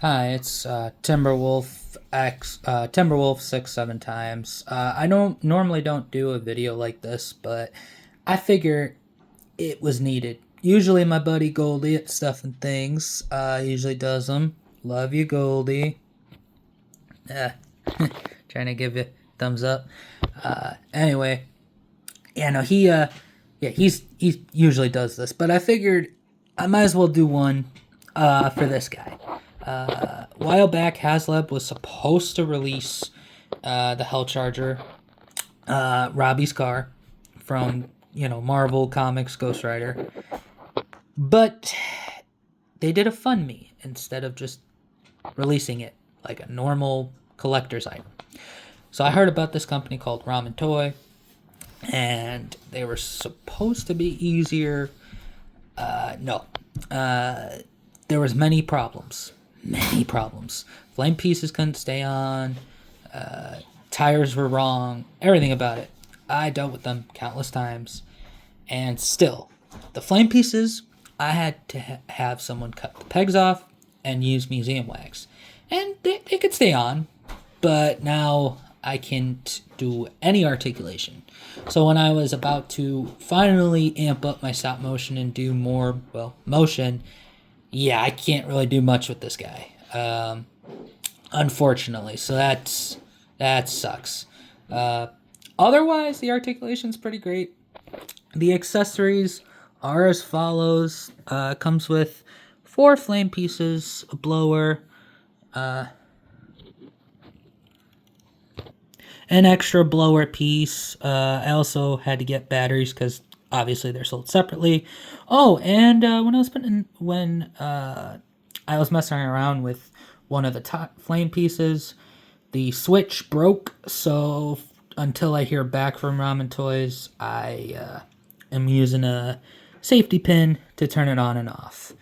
Hi, it's Timberwolf 6 7 times. I don't normally don't do a video like this, but I figure it was needed. Usually my buddy Goldie at Stuff and Things usually does them. Love you, Goldie. Uh, trying to give you thumbs up. Anyway, yeah, no, he usually does this, but I figured I might as well do one for this guy. A while back, Haslab was supposed to release the Hell Charger, Robbie's car from Marvel Comics Ghost Rider, but they did a fund me instead of just releasing it like a normal collector's item. So I heard about this company called Ramen Toy, and they were supposed to be easier. No, there was many problems. Many problems. Flame pieces couldn't stay on. Tires were wrong. Everything about it. I dealt with them countless times, and still, the flame pieces, I had to have someone cut the pegs off and use museum wax, and they could stay on, but now I can't do any articulation. So when I was about to finally amp up my stop motion and do more, well, motion, yeah, I can't really do much with this guy, unfortunately. So that sucks. Otherwise, the articulation's pretty great. The accessories are as follows. Comes with 4 flame pieces, a blower, an extra blower piece. I also had to get batteries because obviously they're sold separately. Oh, and when I was messing around with one of the top flame pieces, the switch broke. So until I hear back from Ramen Toys, I am using a safety pin to turn it on and off.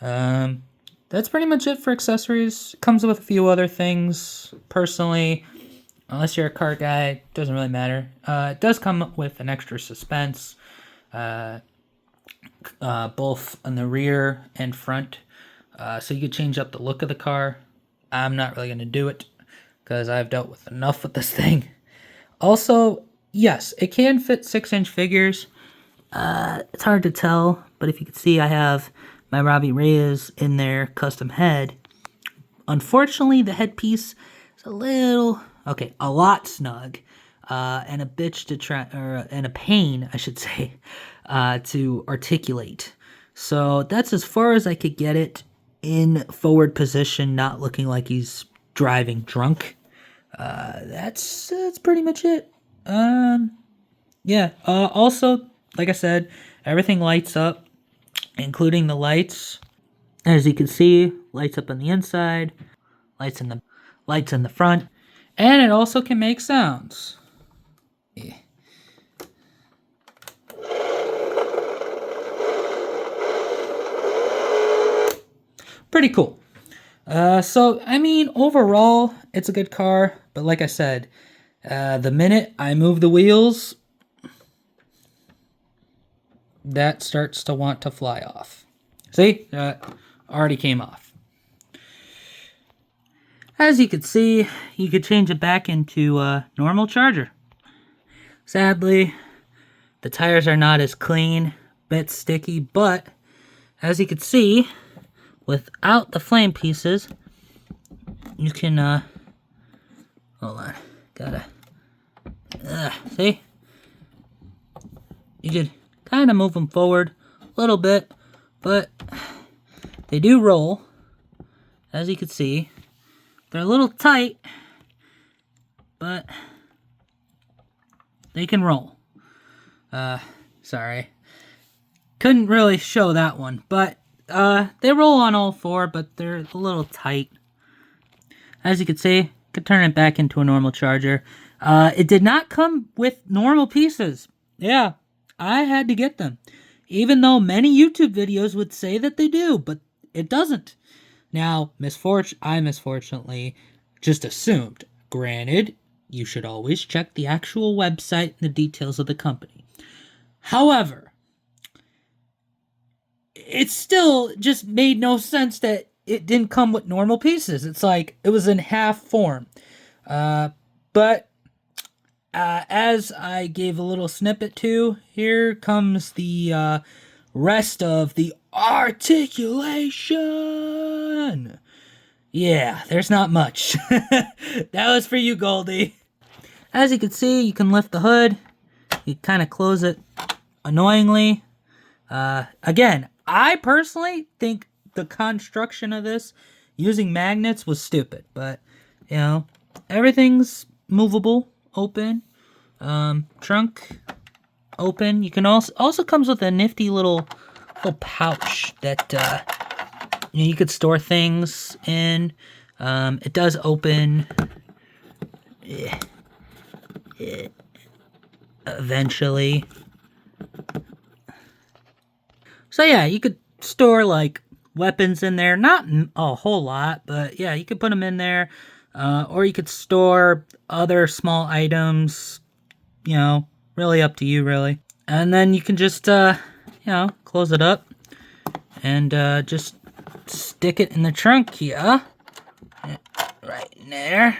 That's pretty much it for accessories. Comes with a few other things. Personally, unless you're a car guy, doesn't really matter. It does come with an extra suspense, both on the rear and front, so you could change up the look of the car. I'm not really going to do it because I've dealt with enough with this thing. Also, yes, it can fit 6-inch figures. It's hard to tell, but if you can see, I have my Robbie Reyes in there, custom head. Unfortunately, the headpiece is a lot snug, and a bitch to try, and a pain, I should say, to articulate. So that's as far as I could get it in forward position, not looking like he's driving drunk. That's pretty much it. Yeah. Also, like I said, everything lights up, including the lights. As you can see, lights up on the inside, lights in the front, and it also can make sounds. Yeah. Pretty cool. So I mean, overall, it's a good car, but like I said, the minute I move the wheels, that starts to want to fly off. See? Already came off. As you can see, you could change it back into a normal charger. Sadly, the tires are not as clean, bit sticky, but as you can see, without the flame pieces, you can, hold on, see? You could kind of move them forward a little bit, but they do roll, as you can see. They're a little tight, but they can roll. Sorry. Couldn't really show that one, but they roll on all 4, but they're a little tight. As you can see, could turn it back into a normal charger. It did not come with normal pieces. Yeah, I had to get them. Even though many YouTube videos would say that they do, but it doesn't. Now, I misfortunately just assumed. Granted, you should always check the actual website and the details of the company. However, it still just made no sense that it didn't come with normal pieces. It's like it was in half form. But as I gave a little snippet to, here comes the rest of the articulation. Yeah, there's not much. That was for you, Goldie. As you can see, you can lift the hood. You kind of close it annoyingly. Again, I personally think the construction of this using magnets was stupid, but you know, everything's movable, open. Trunk open. You can also comes with a nifty little pouch that you could store things in. It does open eventually. So yeah, you could store like weapons in there. Not a whole lot, but yeah, you could put them in there. Or you could store other small items, you know, really up to you, really. And then you can just, you know, close it up and just stick it in the trunk here. Right in there.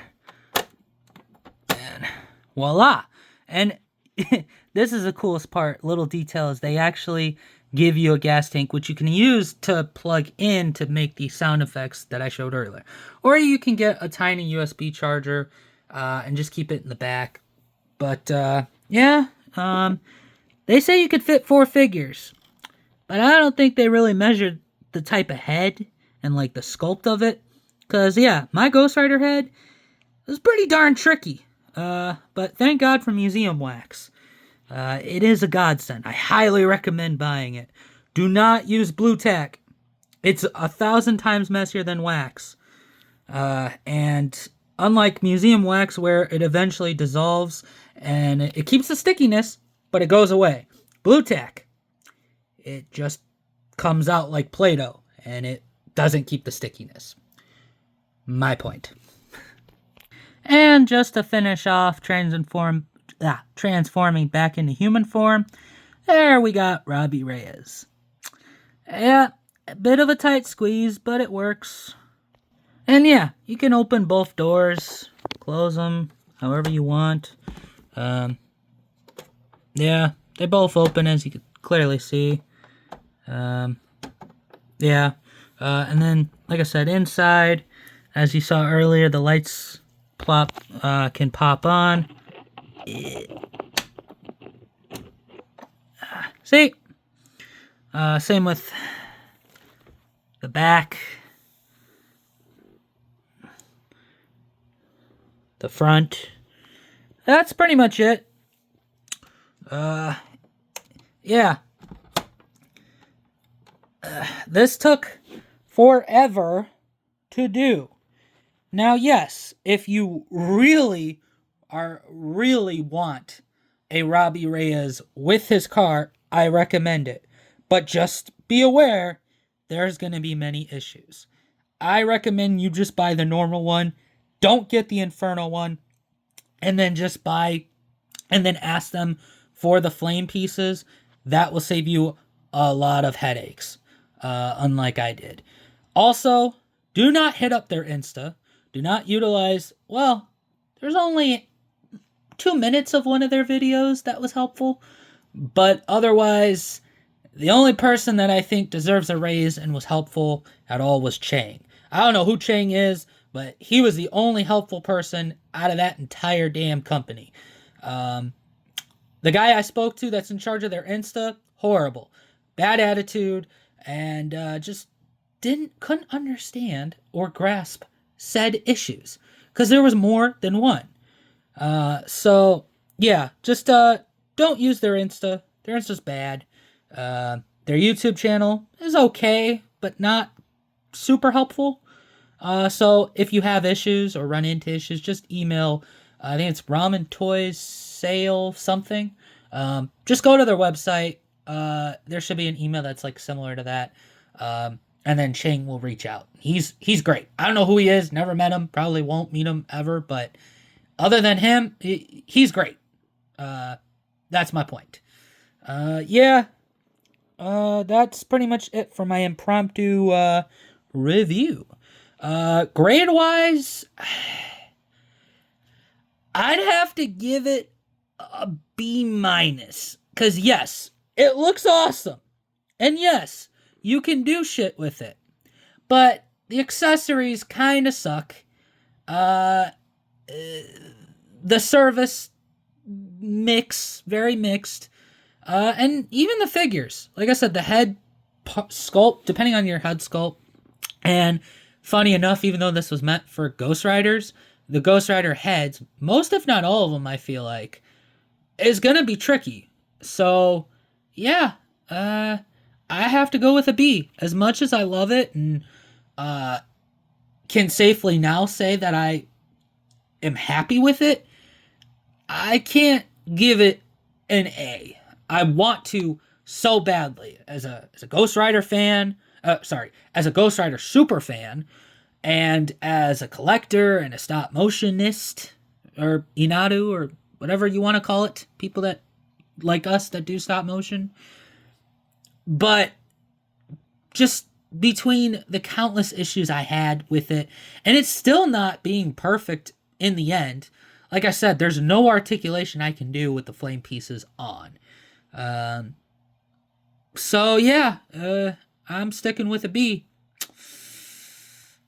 And voila. And this is the coolest part, little detail, is they actually give you a gas tank, which you can use to plug in to make the sound effects that I showed earlier. Or you can get a tiny USB charger and just keep it in the back. But, yeah, they say you could fit 4 figures. But I don't think they really measured the type of head and, like, the sculpt of it. Because, yeah, my Ghost Rider head was pretty darn tricky. But thank God for museum wax. It is a godsend. I highly recommend buying it. Do not use blue tack. It's 1,000 times messier than wax. And unlike museum wax where it eventually dissolves and it keeps the stickiness, but it goes away. Blue tack, it just comes out like Play-Doh and it doesn't keep the stickiness. My point. And just to finish off transforming back into human form, there we got Ramen Racer. Yeah, a bit of a tight squeeze, but it works. And yeah, you can open both doors, close them however you want. Yeah, they both open as you can clearly see. Yeah, and then, like I said, inside, as you saw earlier, the lights can pop on. See? Same with the back. The front. That's pretty much it. Yeah. This took forever to do. Now, yes, if you really want a Ramen Racer with his car, I recommend it. But just be aware, there's going to be many issues. I recommend you just buy the normal one. Don't get the Inferno one. And then just buy, and then ask them for the flame pieces. That will save you a lot of headaches, unlike I did. Also, do not hit up their Insta. Do not utilize, well, there's only 2 minutes of one of their videos that was helpful. But otherwise, the only person that I think deserves a raise and was helpful at all was Chang. I don't know who Chang is, but he was the only helpful person out of that entire damn company. The guy I spoke to that's in charge of their Insta, horrible. Bad attitude, and just couldn't understand or grasp said issues. Because there was more than one. So, yeah, just don't use their Insta. Their Insta's bad. Their YouTube channel is okay, but not super helpful. So if you have issues or run into issues, just email, I think it's Ramen Toys Sale something. Just go to their website. There should be an email that's like similar to that. And then Chang will reach out. He's great. I don't know who he is. Never met him. Probably won't meet him ever. But other than him, he's great. That's my point. Yeah. That's pretty much it for my impromptu review. Grade wise, I'd have to give it a B minus. Because, yes, it looks awesome. And yes, you can do shit with it. But the accessories kind of suck. The service very mixed. And even the figures. Like I said, the head sculpt, depending on your head sculpt. And funny enough, even though this was meant for Ghost Riders, the Ghost Rider heads, most if not all of them, I feel like, is going to be tricky. So, yeah, I have to go with a B. As much as I love it and can safely now say that I am happy with it, I can't give it an A. I want to so badly as a Ghost Rider fan, as a Ghost Rider super fan, and as a collector and a stop motionist, or Inadu, or whatever you want to call it, people that like us that do stop motion. But just between the countless issues I had with it, and it's still not being perfect in the end. Like I said, there's no articulation I can do with the flame pieces on. So yeah, I'm sticking with a B.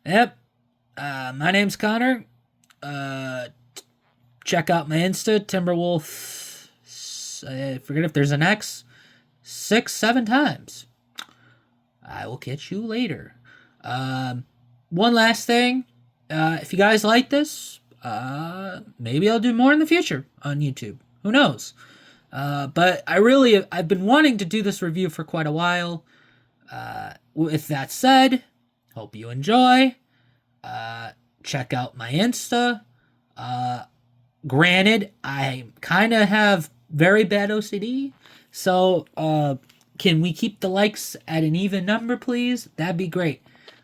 Yep. My name's Connor. Check out my Insta, Timberwolf. I forget if there's an X. 6, 7 times. I will catch you later. One last thing. If you guys like this, maybe I'll do more in the future on YouTube. Who knows? But I've been wanting to do this review for quite a while. With that said, hope you enjoy. Check out my Insta. Granted, I kind of have very bad OCD, so can we keep the likes at an even number, please? That'd be great.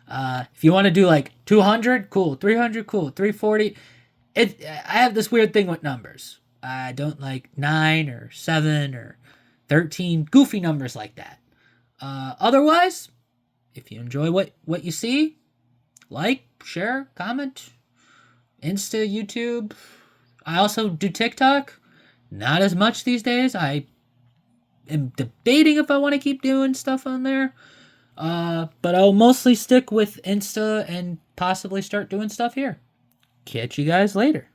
If you want to do like 200, cool. 300, cool. 340. I have this weird thing with numbers. I don't like 9 or 7 or 13, goofy numbers like that. Otherwise, if you enjoy what you see, like, share, comment, Insta, YouTube. I also do TikTok. Not as much these days. I am debating if I want to keep doing stuff on there. But I'll mostly stick with Insta and possibly start doing stuff here. Catch you guys later.